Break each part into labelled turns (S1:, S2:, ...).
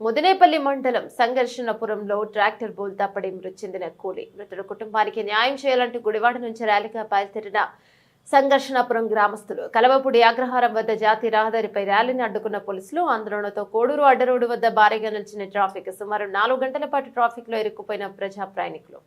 S1: ముదినేపల్లి మండలం సంఘర్షణపురంలో ట్రాక్టర్ బోల్తా పడి మృతి చెందిన కూలీ మృతుల కుటుంబానికి న్యాయం చేయాలంటూ గుడివాడ నుంచి ర్యాలీగా బయలుదేరిన సంఘర్షణపురం గ్రామస్తులు కలవపూడి అగ్రహారం వద్ద జాతీయ రహదారిపై ర్యాలీని అడ్డుకున్న పోలీసులు ఆందోళనతో కోడూరు అడ్డరోడ్డు వద్ద భారీగా నిలిచిన ట్రాఫిక్ సుమారు 4 గంటల పాటు ట్రాఫిక్ లో ఇరుక్కుపోయిన ప్రజా ప్రయాణికులు.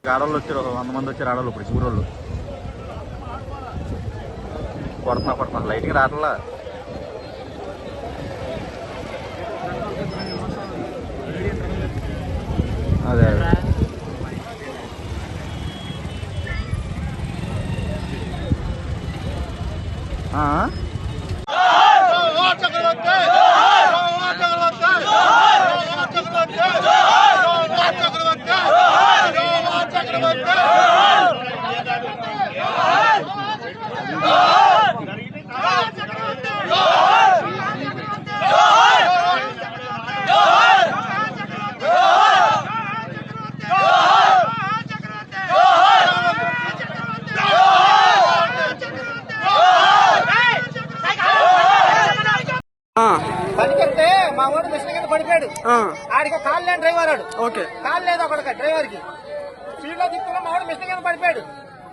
S2: అదే
S3: పనికెళ్తే మా ఊరు మిషన్ కింద పడిపోయాడు. ఆడికి కాలు లేని డ్రైవర్ ఆడు. కాలు లేదు ఒక డ్రైవర్ కి. స్పీడ్ లో తిప్పుకున్నా మా ఊరు మిషన్ కింద పడిపోయాడు.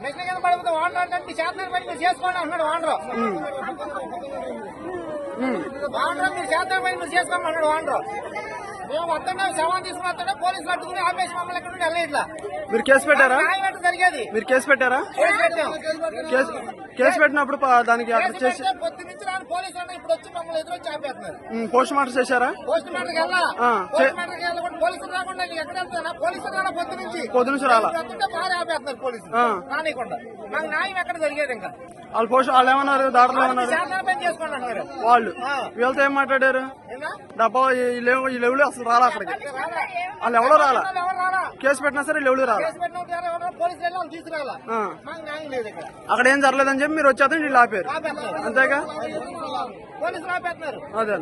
S3: మిషన్ కింద పడిపోతే ఓనర్ అంటే చేతన పని మీరు చేసుకోండి అన్నాడు ఓనర్. మీరు చేతన పని మీరు చేసుకోండి అన్నాడు ఓనర్. మేము వస్తుండే శవం తీసుకుని వస్తుండే పోలీసులు అడ్డుకుని ఆపేసి మమ్మల్ని ఎక్కడ వెళ్ళి ఇట్లా.
S2: మీరు కేసు పెట్టారా?
S3: జరిగేది
S2: మీరు కేసు పెట్టారా? కేసు పెట్టినప్పుడు దానికి
S3: పొద్దు నుంచి రాని పోలీసులు ఇప్పుడు వచ్చి మమ్మల్ని ఎదురొచ్చి ఆపేస్తున్నారు.
S2: పోస్ట్ మార్టం చేశారా?
S3: పోస్ట్ మార్టంకి వెళ్ళా పోలీసులు రాకుండా ఎక్కడ వెళ్తున్నా పోలీసులు రాలా
S2: పొద్దు నుంచి రాలా
S3: బాగా ఆపేస్తున్నారు పోలీసులు రానికుండా. మాకు న్యాయం ఎక్కడ జరిగేది ఇంకా.
S2: వాళ్ళు ఏమన్నారు? దాడులు ఏమన్నారు?
S3: పని చేసుకోండి అన్నారు
S2: వాళ్ళు. వీళ్ళతో ఏం మాట్లాడారు? డబ్బా ఈ లెవెల్ అసలు రాలా అక్కడికి. వాళ్ళు ఎవరో రాలా. కేసు పెట్టినా సరే లెవెల్ రాలా.
S3: పోలీసులు తీసుకురాలా. మాకు న్యాయం లేదు ఇక్కడ.
S2: అక్కడ ఏం జరగలేదని చెప్పి మీరు వచ్చేది వీళ్ళు ఆపారు అంతేగా.
S3: పోలీసులు ఆపేస్తున్నారు.
S2: అదే